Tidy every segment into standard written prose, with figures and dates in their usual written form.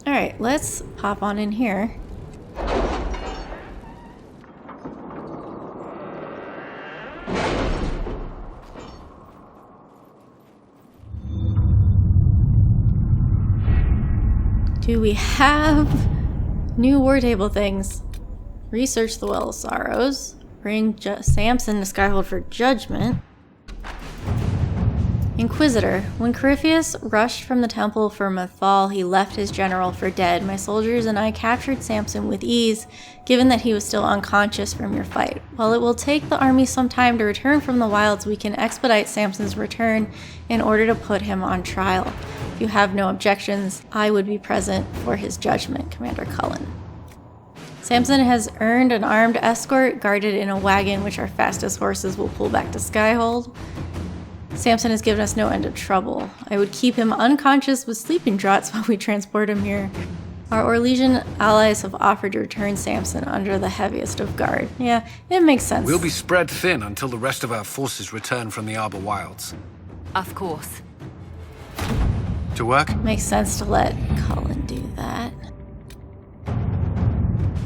Alright, let's pop on in here. Do we have new war table things? Research the Well of Sorrows. Bring Samson to Skyhold for judgment. Inquisitor. When Corypheus rushed from the temple for Mathal, he left his general for dead. My soldiers and I captured Samson with ease, given that he was still unconscious from your fight. While it will take the army some time to return from the wilds, we can expedite Samson's return in order to put him on trial. If you have no objections, I would be present for his judgment, Commander Cullen. Samson has earned an armed escort guarded in a wagon, which our fastest horses will pull back to Skyhold. Samson has given us no end of trouble. I would keep him unconscious with sleeping draughts while we transport him here. Our Orlesian allies have offered to return Samson under the heaviest of guard. Yeah, it makes sense. We'll be spread thin until the rest of our forces return from the Arbor Wilds. Of course. To work? Makes sense to let Cullen do that.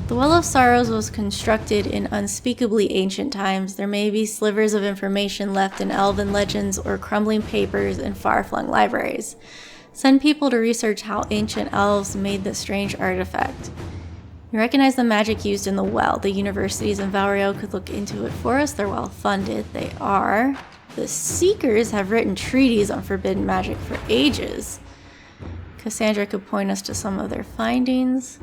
The Well of Sorrows was constructed in unspeakably ancient times. There may be slivers of information left in elven legends or crumbling papers in far-flung libraries. Send people to research how ancient elves made this strange artifact. You recognize the magic used in the well. The universities in Valrio could look into it for us. They're well funded. They are. The Seekers have written treaties on forbidden magic for ages. Cassandra could point us to some of their findings.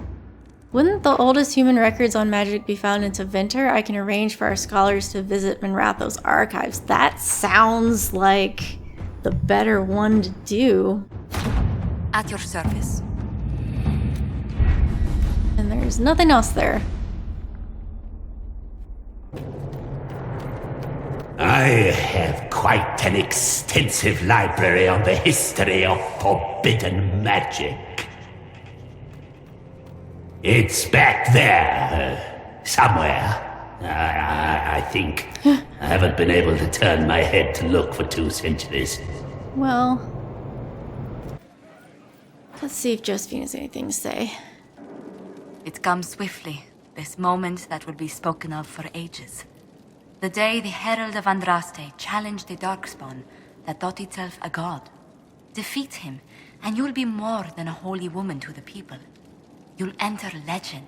Wouldn't the oldest human records on magic be found in Tevinter? I can arrange for our scholars to visit Minratho's archives. That sounds like the better one to do. At your service. And there's nothing else there. I have quite an extensive library on the history of forbidden magic. It's back there, somewhere. I think. I haven't been able to turn my head to look for 2 centuries. Well, let's see if Josephine has anything to say. It comes swiftly, this moment that will be spoken of for ages. The day the Herald of Andraste challenged the darkspawn that thought itself a god. Defeat him, and you'll be more than a holy woman to the people. You'll enter legend.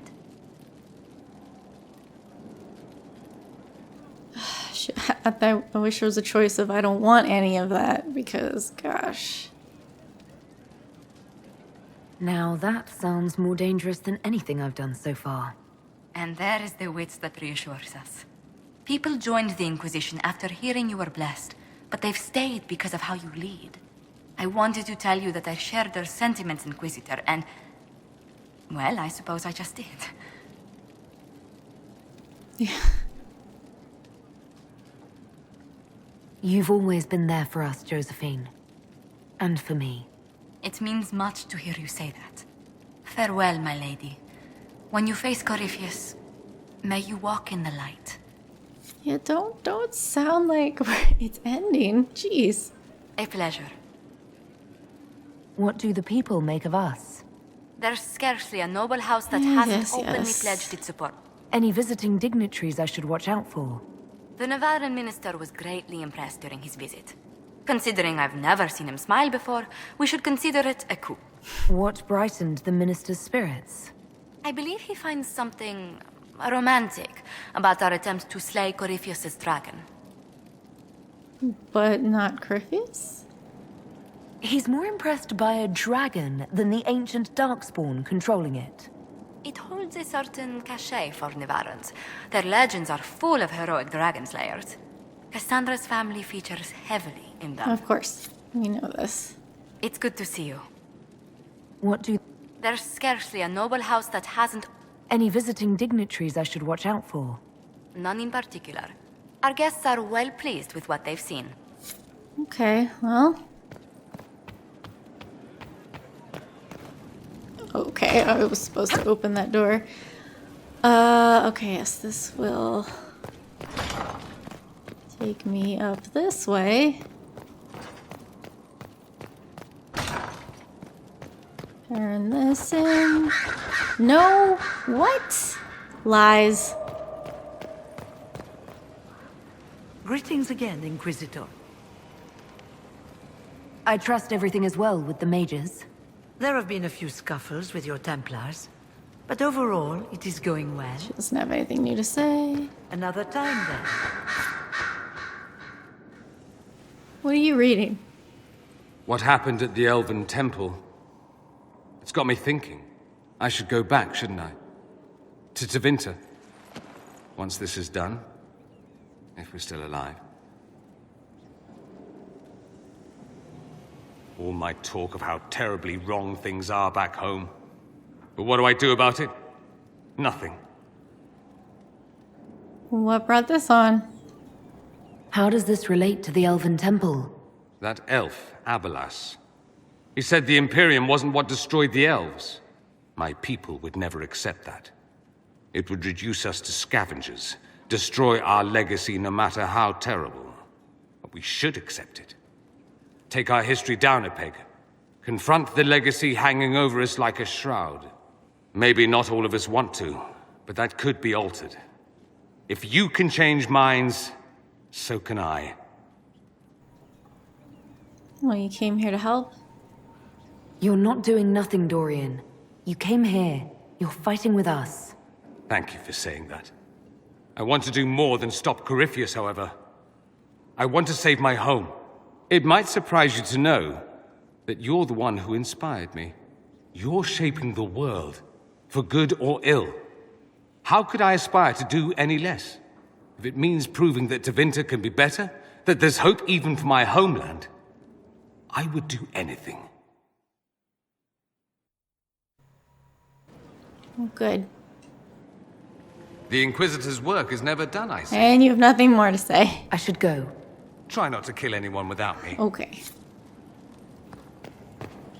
I wish there was a choice of I don't want any of that, because, gosh. Now that sounds more dangerous than anything I've done so far. And there is the wit that reassures us. People joined the Inquisition after hearing you were blessed, but they've stayed because of how you lead. I wanted to tell you that I shared their sentiments, Inquisitor, and... well, I suppose I just did. Yeah. You've always been there for us, Josephine. And for me. It means much to hear you say that. Farewell, my lady. When you face Corypheus, may you walk in the light. Yeah, don't sound like it's ending. Jeez. A pleasure. What do the people make of us? There's scarcely a noble house that hasn't Yes, openly yes. pledged its support. Any visiting dignitaries I should watch out for? The Navarran minister was greatly impressed during his visit. Considering I've never seen him smile before, we should consider it a coup. What brightened the minister's spirits? I believe he finds something romantic about our attempt to slay Corypheus' dragon. But not Corypheus? He's more impressed by a dragon than the ancient darkspawn controlling it. It holds a certain cachet for Navarrans. Their legends are full of heroic dragon slayers. Cassandra's family features heavily in them. Of course. We know this. It's good to see you. What do... There's scarcely a noble house that hasn't... Any visiting dignitaries I should watch out for? None in particular. Our guests are well pleased with what they've seen. Okay, well... Okay, I was supposed to open that door. Okay, yes, this will take me up this way. Turn this in. No! What? Lies. Greetings again, Inquisitor. I trust everything is well with the mages. There have been a few scuffles with your Templars, but overall, it is going well. She doesn't have anything new to say. Another time, then. What are you reading? What happened at the Elven Temple? It's got me thinking. I should go back, shouldn't I? To Tevinter. Once this is done. If we're still alive. All my talk of how terribly wrong things are back home. But what do I do about it? Nothing. What brought this on? How does this relate to the Elven Temple? That elf, Abelas. He said the Imperium wasn't what destroyed the elves. My people would never accept that. It would reduce us to scavengers, destroy our legacy no matter how terrible. But we should accept it. Take our history down a peg. Confront the legacy hanging over us like a shroud. Maybe not all of us want to, but that could be altered. If you can change minds, so can I. Well, you came here to help. You're not doing nothing, Dorian. You came here. You're fighting with us. Thank you for saying that. I want to do more than stop Corypheus, however. I want to save my home. It might surprise you to know that you're the one who inspired me. You're shaping the world, for good or ill. How could I aspire to do any less? If it means proving that Tevinter can be better, that there's hope even for my homeland, I would do anything. Good. The Inquisitor's work is never done, I say. And you have nothing more to say. I should go. Try not to kill anyone without me. Okay.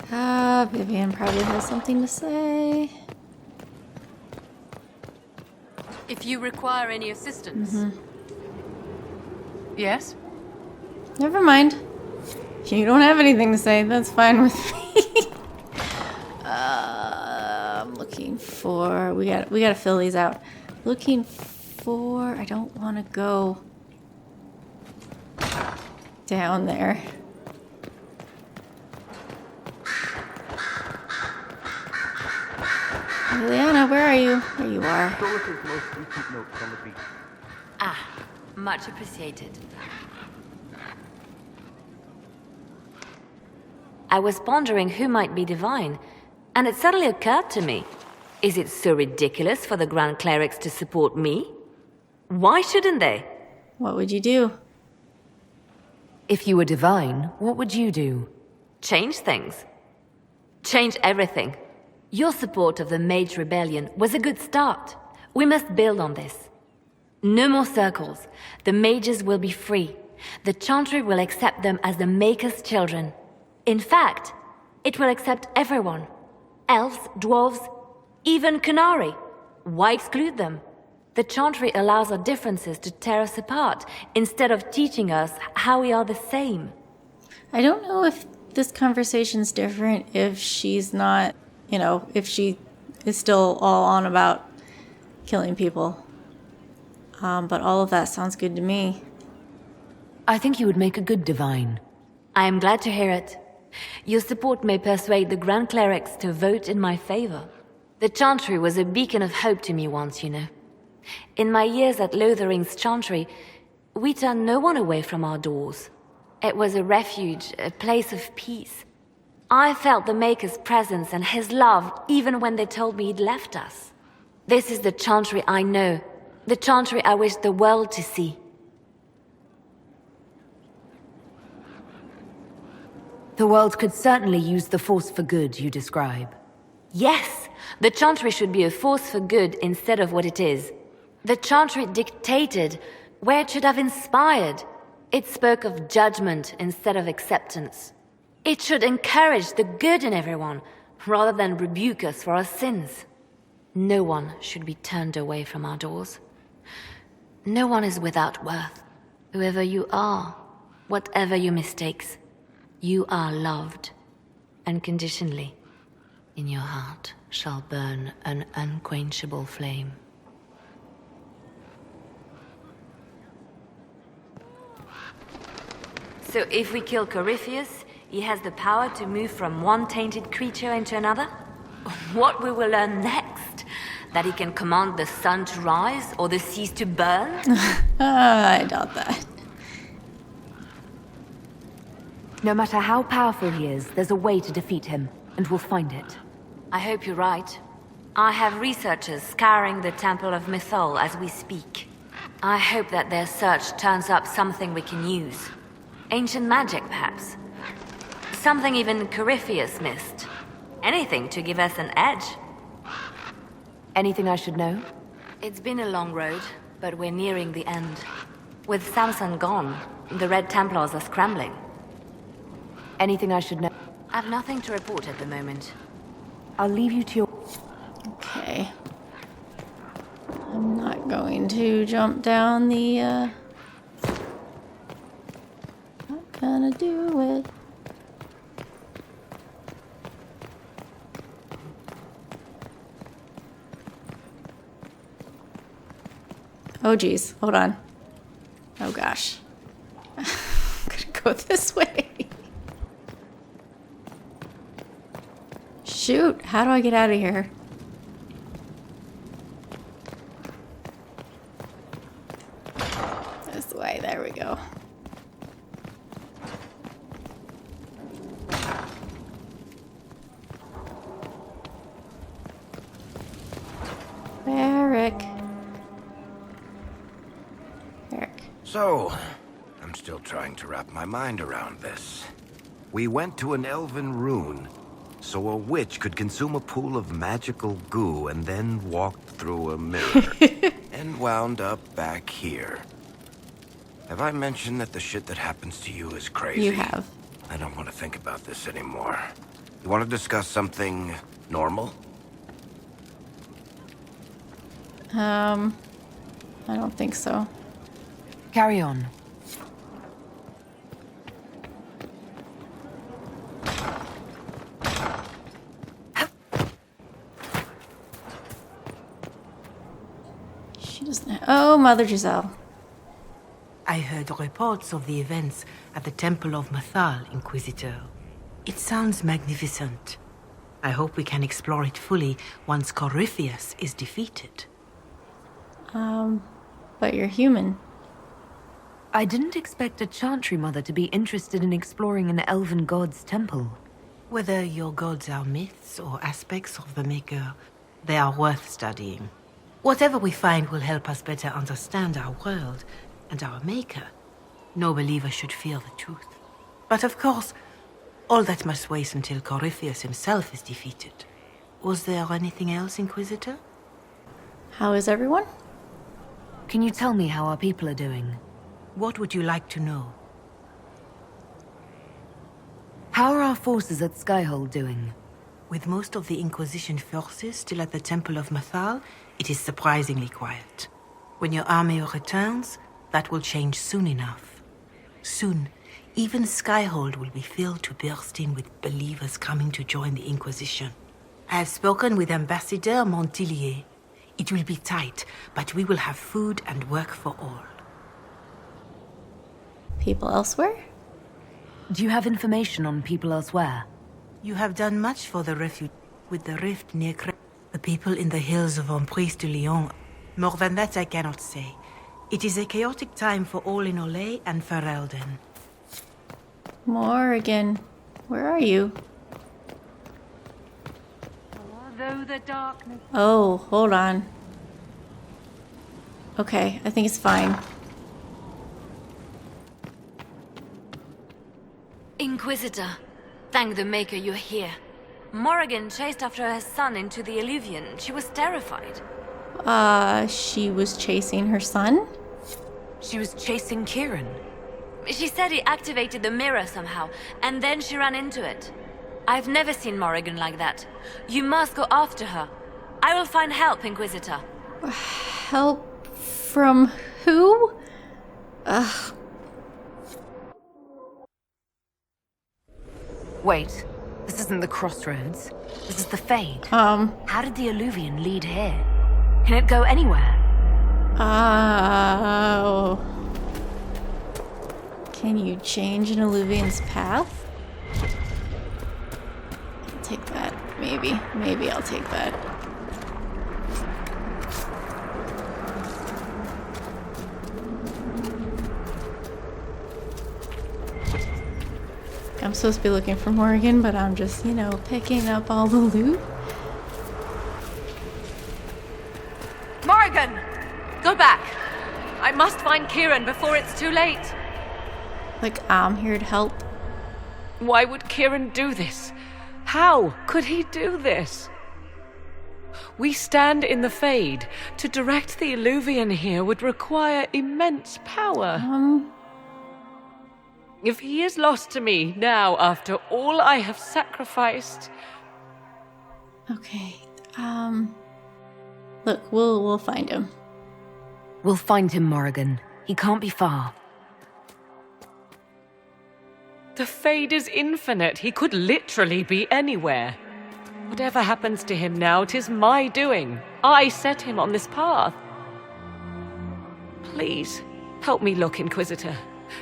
Vivian probably has something to say. If you require any assistance. Yes? Never mind. If you don't have anything to say, that's fine with me. I'm looking for... We gotta fill these out. Looking for... I don't want to go down there. Liana, where are you? There you are. Solas' most recent notes on the beach. Ah, much appreciated. I was pondering who might be divine, and it suddenly occurred to me. Is it so ridiculous for the Grand Clerics to support me? Why shouldn't they? What would you do? If you were divine, what would you do? Change things. Change everything. Your support of the Mage Rebellion was a good start. We must build on this. No more circles. The mages will be free. The Chantry will accept them as the Maker's children. In fact, it will accept everyone. Elves, dwarves, even Canary. Why exclude them? The Chantry allows our differences to tear us apart, instead of teaching us how we are the same. I don't know if this conversation's different if she's not, if she is still all on about killing people. But all of that sounds good to me. I think you would make a good divine. I am glad to hear it. Your support may persuade the Grand Clerics to vote in my favor. The Chantry was a beacon of hope to me once, In my years at Lothering's Chantry, we turned no one away from our doors. It was a refuge, a place of peace. I felt the Maker's presence and his love even when they told me he'd left us. This is the Chantry I know, the Chantry I wish the world to see. The world could certainly use the force for good you describe. Yes, the Chantry should be a force for good instead of what it is. The Chantry dictated where it should have inspired. It spoke of judgment instead of acceptance. It should encourage the good in everyone, rather than rebuke us for our sins. No one should be turned away from our doors. No one is without worth. Whoever you are, whatever your mistakes, you are loved, unconditionally. In your heart shall burn an unquenchable flame. So if we kill Corypheus, he has the power to move from one tainted creature into another? What we will learn next? That he can command the sun to rise or the seas to burn? I doubt that. No matter how powerful he is, there's a way to defeat him, and we'll find it. I hope you're right. I have researchers scouring the Temple of Mythal as we speak. I hope that their search turns up something we can use. Ancient magic, perhaps. Something even Corypheus missed. Anything to give us an edge. Anything I should know? It's been a long road, but we're nearing the end. With Samson gone, the Red Templars are scrambling. Anything I should know? I've nothing to report at the moment. I'll leave you to your... Okay. I'm not going to jump down the, Not gonna do it. Oh geez, hold on. Oh gosh. I'm gonna go this way. Shoot, how do I get out of here? This way, there we go. Eric. So, I'm still trying to wrap my mind around this. We went to an elven rune, so a witch could consume a pool of magical goo and then walked through a mirror. And wound up back here. Have I mentioned that the shit that happens to you is crazy? You have. I don't want to think about this anymore. You want to discuss something normal? I don't think so. Carry on. She doesn't. Oh, Mother Giselle. I heard reports of the events at the Temple of Mythal, Inquisitor. It sounds magnificent. I hope we can explore it fully once Corypheus is defeated. But you're human. I didn't expect a Chantry Mother to be interested in exploring an elven god's temple. Whether your gods are myths or aspects of the Maker, they are worth studying. Whatever we find will help us better understand our world and our Maker. No believer should fear the truth. But of course, all that must wait until Corypheus himself is defeated. Was there anything else, Inquisitor? How is everyone? Can you tell me how our people are doing? What would you like to know? How are our forces at Skyhold doing? With most of the Inquisition forces still at the Temple of Mythal, it is surprisingly quiet. When your army returns, that will change soon enough. Soon, even Skyhold will be filled to bursting with believers coming to join the Inquisition. I have spoken with Ambassador Montillier. It will be tight, but we will have food and work for all. People elsewhere? Do you have information on people elsewhere? You have done much for the refuge with the rift near the people in the hills of Emprise de Lyon. More than that I cannot say. It is a chaotic time for all in Olay and Ferelden. Morrigan, where are you? Although the darkness... Oh, hold on. Okay, I think it's fine. Inquisitor, thank the Maker you're here. Morrigan chased after her son into the Illuvian. She was terrified. She was chasing her son? She was chasing Kieran. She said he activated the mirror somehow, and then she ran into it. I've never seen Morrigan like that. You must go after her. I will find help, Inquisitor. Help from who? Ugh. Wait, this isn't the crossroads. This is the Fade. How did the Illuvian lead here? Can it go anywhere? Oh. Can you change an Illuvian's path? I'll take that. Maybe. Maybe I'll take that. I'm supposed to be looking for Morgan, but I'm just, you know, picking up all the loot. Morgan! Go back! I must find Kieran before it's too late. Like, I'm here to help. Why would Kieran do this? How could he do this? We stand in the Fade. To direct the Illuvian here would require immense power. If he is lost to me now after all I have sacrificed... Okay, look, we'll find him. We'll find him, Morrigan. He can't be far. The Fade is infinite. He could literally be anywhere. Whatever happens to him now, 'tis my doing. I set him on this path. Please, help me look, Inquisitor.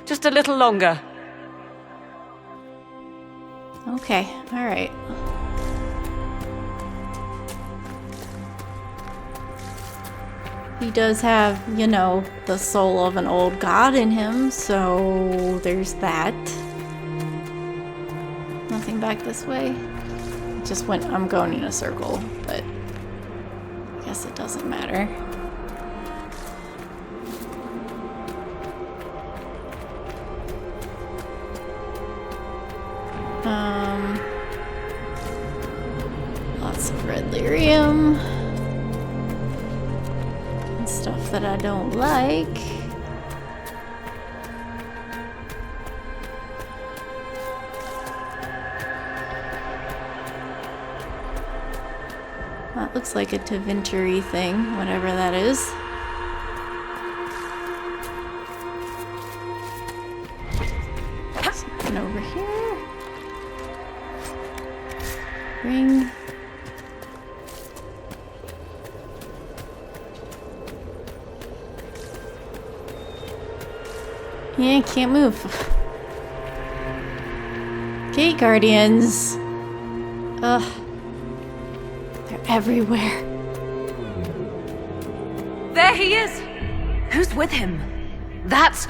Just a little longer. Okay, alright. He does have, you know, the soul of an old god in him, so there's that. Nothing back this way. Just went, I'm going in a circle, but I guess it doesn't matter. Lots of red lyrium. And stuff that I don't like. That looks like a Tavinteri thing, whatever that is. Something over here. Ring. Yeah, can't move. Gate Guardians. Ugh. They're everywhere. There he is! Who's with him? That's...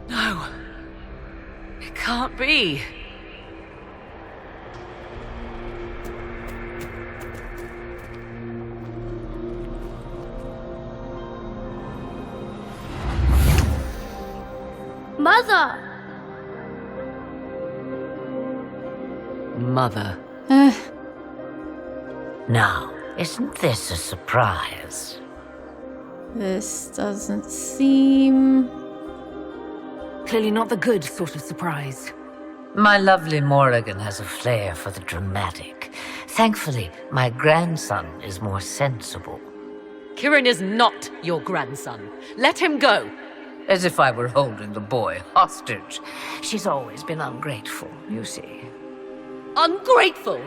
No. It can't be. Mother! Mother. Now, isn't this a surprise? This doesn't seem... Clearly not the good sort of surprise. My lovely Morrigan has a flair for the dramatic. Thankfully, my grandson is more sensible. Kieran is not your grandson. Let him go. As if I were holding the boy hostage. She's always been ungrateful, you see. Ungrateful?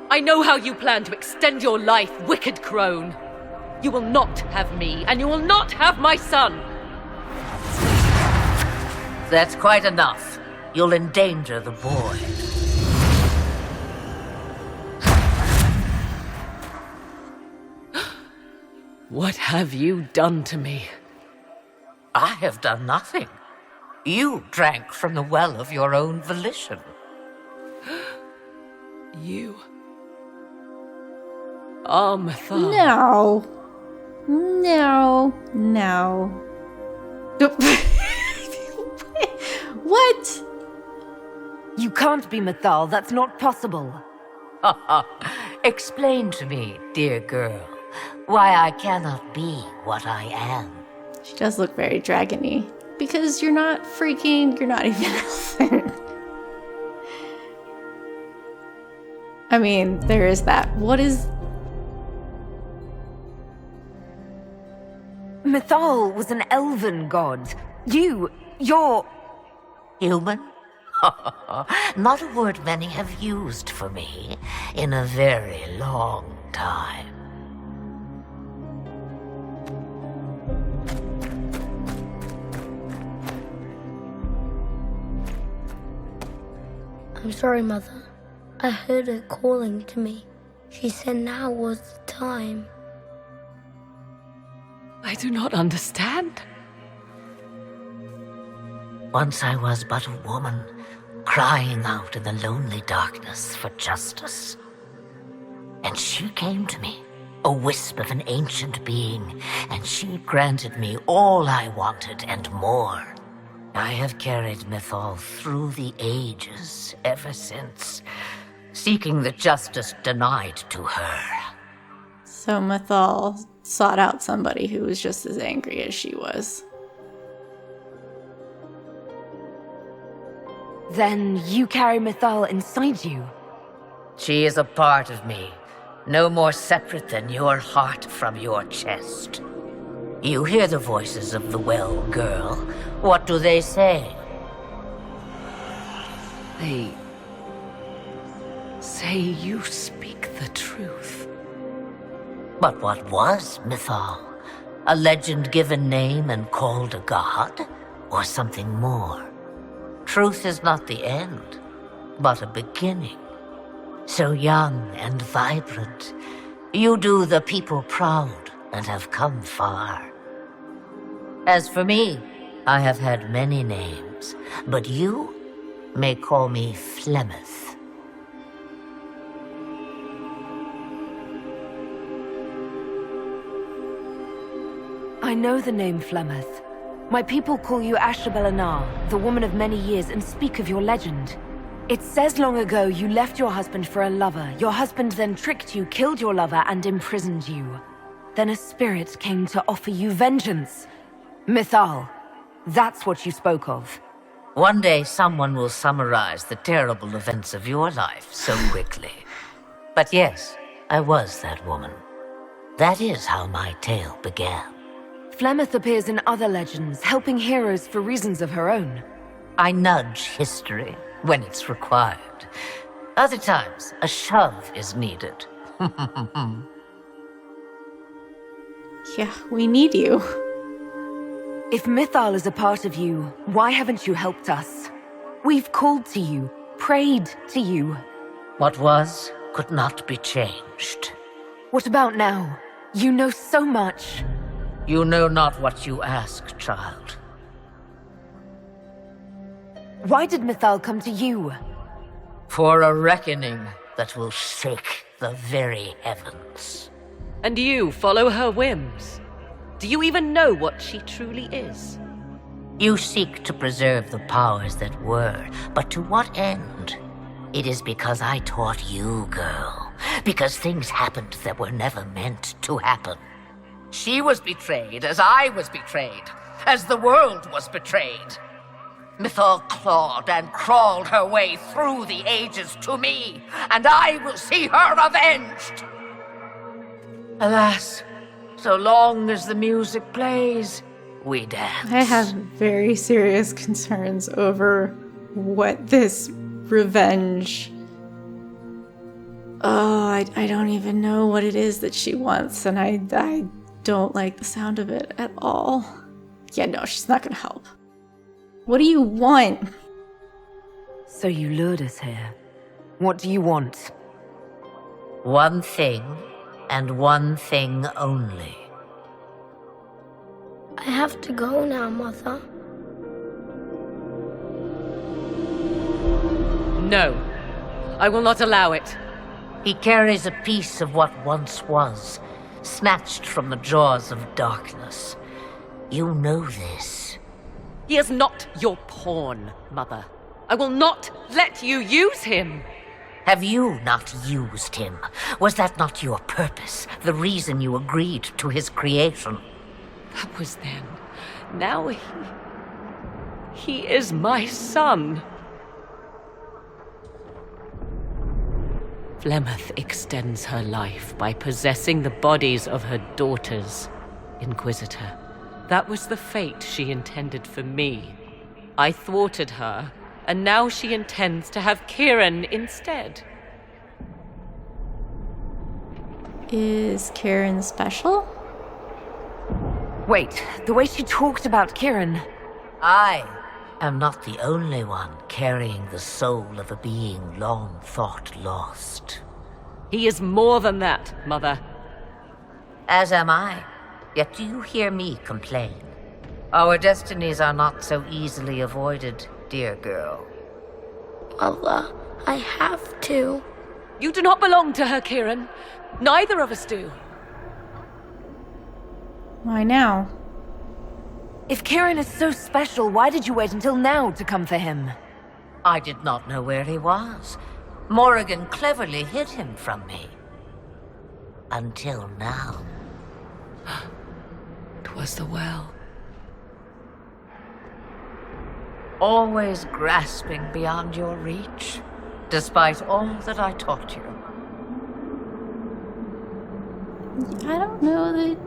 I know how you plan to extend your life, wicked crone. You will not have me, and you will not have my son. That's quite enough. You'll endanger the boy. What have you done to me? I have done nothing. You drank from the well of your own volition. You... Mathal. No. No. No. What? You can't be Mathal. That's not possible. Explain to me, dear girl, why I cannot be what I am. She does look very dragony. Because you're not freaking, you're not even elven. I mean, there is that. What is... Mathal was an elven god. You're... Human? Not a word many have used for me in a very long time. I'm sorry, Mother. I heard her calling to me. She said now was the time. I do not understand. Once I was but a woman, crying out in the lonely darkness for justice. And she came to me, a wisp of an ancient being, and she granted me all I wanted and more. I have carried Mythal through the ages ever since, seeking the justice denied to her. So Mythal sought out somebody who was just as angry as she was. Then you carry Mythal inside you? She is a part of me, no more separate than your heart from your chest. You hear the voices of the well girl. What do they say? They say you speak the truth. But what was Mythal? A legend given name and called a god? Or something more? Truth is not the end, but a beginning. So young and vibrant, you do the people proud and have come far. As for me, I have had many names, but you may call me Flemeth. I know the name Flemeth. My people call you Ashtabelanar, the woman of many years, and speak of your legend. It says long ago you left your husband for a lover. Your husband then tricked you, killed your lover, and imprisoned you. Then a spirit came to offer you vengeance. Mythal, that's what you spoke of. One day someone will summarize the terrible events of your life so quickly. But yes, I was that woman. That is how my tale began. Flemeth appears in other legends, helping heroes for reasons of her own. I nudge history when it's required. Other times, a shove is needed. Yeah, we need you. If Mythal is a part of you, why haven't you helped us? We've called to you, prayed to you. What was could not be changed. What about now? You know so much. You know not what you ask, child. Why did Mythal come to you? For a reckoning that will shake the very heavens. And you follow her whims? Do you even know what she truly is? You seek to preserve the powers that were, but to what end? It is because I taught you, girl. Because things happened that were never meant to happen. She was betrayed as I was betrayed, as the world was betrayed. Mythal clawed and crawled her way through the ages to me, and I will see her avenged! Alas, so long as the music plays, we dance. I have very serious concerns over what this revenge... Oh, I don't even know what it is that she wants, and I don't like the sound of it at all. Yeah, no, she's not gonna help. What do you want? So you lured us here. What do you want? One thing, and one thing only. I have to go now, Mother. No. I will not allow it. He carries a piece of what once was, snatched from the jaws of darkness. You know this. He is not your pawn, Mother. I will not let you use him. Have you not used him? Was that not your purpose, the reason you agreed to his creation? That was then. Now he is my son. Flemeth extends her life by possessing the bodies of her daughters, Inquisitor. That was the fate she intended for me. I thwarted her, and now she intends to have Kieran instead. Is Kieran special? Wait, the way she talked about Kieran... I am not the only one carrying the soul of a being long thought lost. He is more than that, Mother. As am I. Yet do you hear me complain? Our destinies are not so easily avoided, dear girl. Mother, I have to. You do not belong to her, Kieran. Neither of us do. Why now? If Kieran is so special, why did you wait until now to come for him? I did not know where he was. Morrigan cleverly hid him from me. Until now. 'Twas the well. Always grasping beyond your reach, despite all that I taught you. I don't know that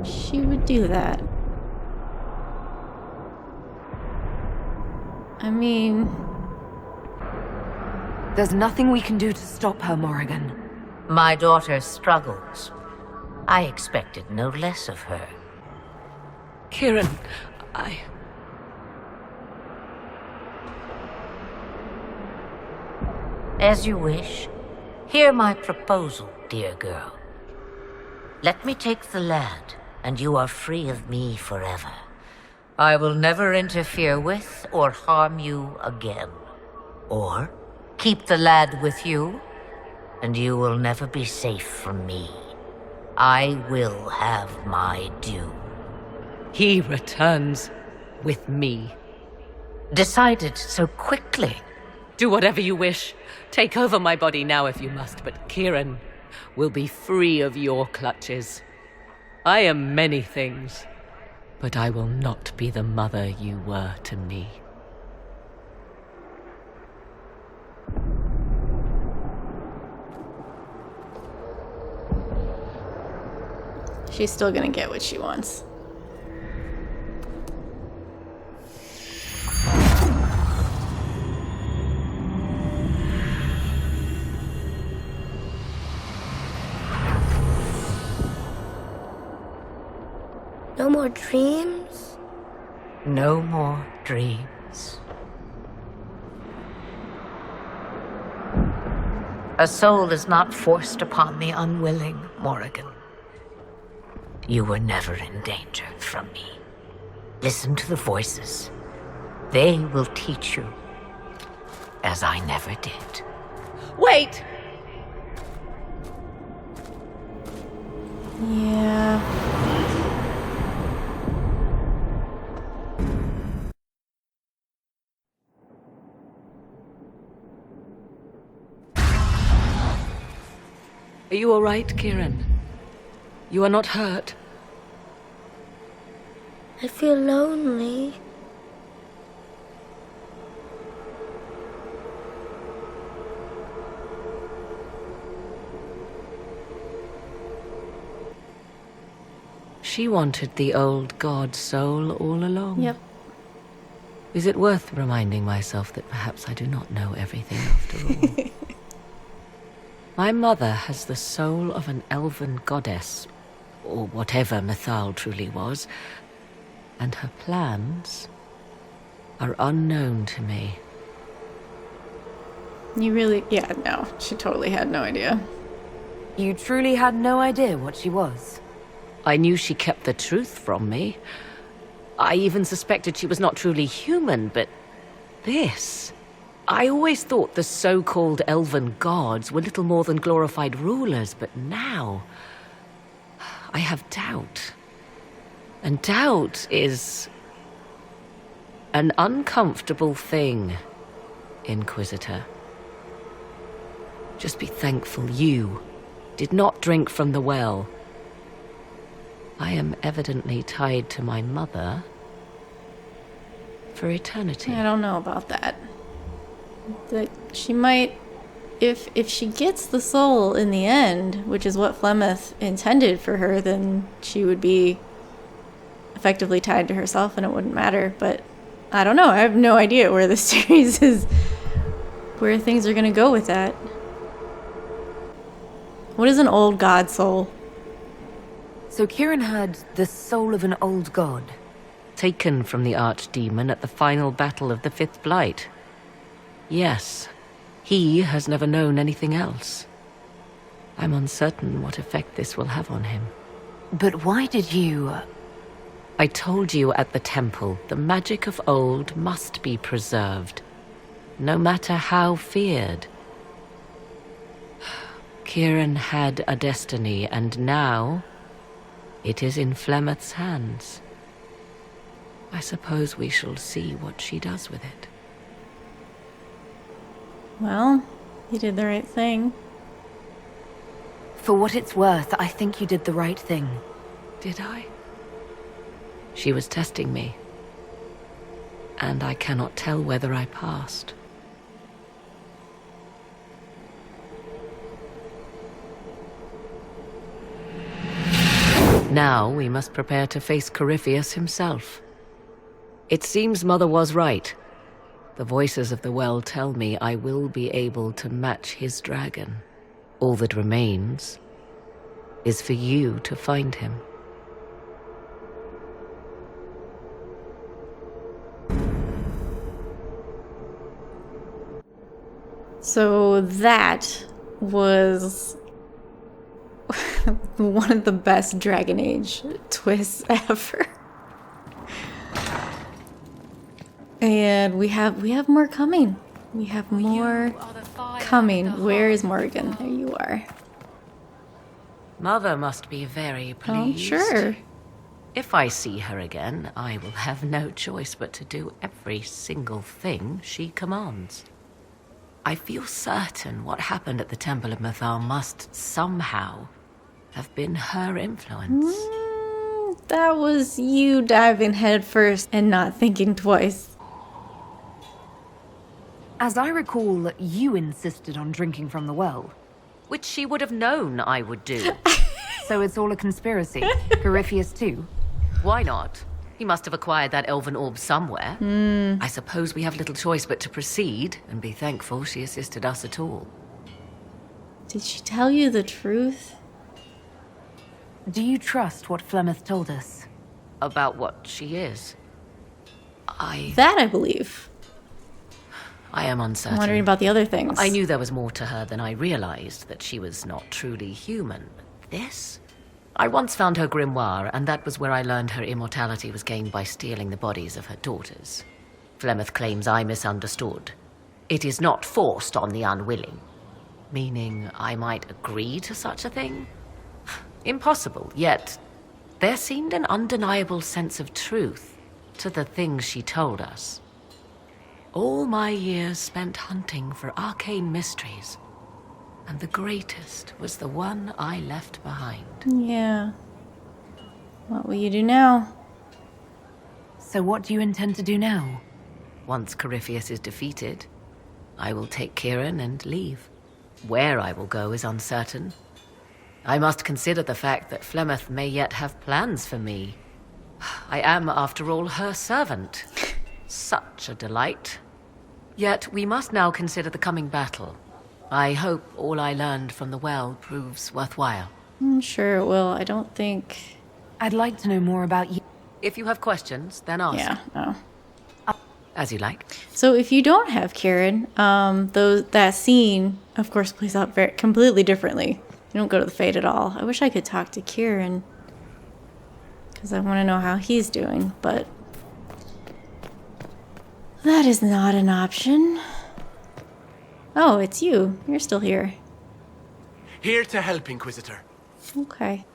she would do that. I mean... There's nothing we can do to stop her, Morrigan. My daughter struggles. I expected no less of her. Kieran, As you wish. Hear my proposal, dear girl. Let me take the lad, and you are free of me forever. I will never interfere with or harm you again. Or keep the lad with you, and you will never be safe from me. I will have my due. He returns with me. Decided so quickly. Do whatever you wish. Take over my body now if you must, but Kieran will be free of your clutches. I am many things, but I will not be the mother you were to me. She's still gonna get what she wants. No more dreams? No more dreams. A soul is not forced upon the unwilling, Morrigan. You were never in danger from me. Listen to the voices. They will teach you, as I never did. Wait! Yeah. Are you all right, Kieran? You are not hurt? I feel lonely. She wanted the old god soul all along. Yep. Is it worth reminding myself that perhaps I do not know everything after all? My mother has the soul of an elven goddess, or whatever Mythal truly was, and her plans are unknown to me. You really... Yeah, no. She totally had no idea. You truly had no idea what she was? I knew she kept the truth from me. I even suspected she was not truly human, but this... I always thought the so-called elven gods were little more than glorified rulers, but now... I have doubt. And doubt is... an uncomfortable thing, Inquisitor. Just be thankful you did not drink from the well. I am evidently tied to my mother for eternity. I don't know about that. That she might... If she gets the soul in the end, which is what Flemeth intended for her, then she would be effectively tied to herself and it wouldn't matter. But I don't know. I have no idea where this series is, where things are gonna go with that. What is an old god soul? So Kieran had the soul of an old god. Taken from the archdemon at the final battle of the Fifth Blight. Yes, he has never known anything else. I'm uncertain what effect this will have on him. But why did you... I told you at the temple, the magic of old must be preserved, no matter how feared. Kieran had a destiny, and now it is in Flemeth's hands. I suppose we shall see what she does with it. Well, you did the right thing. For what it's worth, I think you did the right thing. Did I? She was testing me, and I cannot tell whether I passed. Now we must prepare to face Corypheus himself. It seems Mother was right. The voices of the well tell me I will be able to match his dragon. All that remains is for you to find him. So that was one of the best Dragon Age twists ever. And we have more coming. We have more coming. Where is Morgan? There you are. Mother must be very pleased. Oh, sure. If I see her again, I will have no choice but to do every single thing she commands. I feel certain what happened at the Temple of Mythal must somehow have been her influence. That was you diving head first and not thinking twice. As I recall, you insisted on drinking from the well. Which she would have known I would do. So it's all a conspiracy? Corypheus too? Why not? He must have acquired that elven orb somewhere. I suppose we have little choice but to proceed and be thankful she assisted us at all. Did she tell you the truth? Do you trust what Flemeth told us? About what she is? That I believe. I am uncertain. I'm wondering about the other things. I knew there was more to her than I realized, that she was not truly human. But this? I once found her grimoire, and that was where I learned her immortality was gained by stealing the bodies of her daughters. Flemeth claims I misunderstood. It is not forced on the unwilling. Meaning I might agree to such a thing? Impossible, yet there seemed an undeniable sense of truth to the things she told us. All my years spent hunting for arcane mysteries, and the greatest was the one I left behind. Yeah. What will you do now? So what do you intend to do now? Once Corypheus is defeated, I will take Kieran and leave. Where I will go is uncertain. I must consider the fact that Flemeth may yet have plans for me. I am, after all, her servant. Such a delight. Yet we must now consider the coming battle. I hope all I learned from the well proves worthwhile. I'm sure it will. I don't think... I'd like to know more about you. If you have questions, then ask. Yeah, no. As you like. So if you don't have Kieran, that scene, of course, plays out completely differently. You don't go to the Fate at all. I wish I could talk to Kieran, because I want to know how he's doing, but that is not an option. Oh, it's you. You're still here. Here to help, Inquisitor. Okay.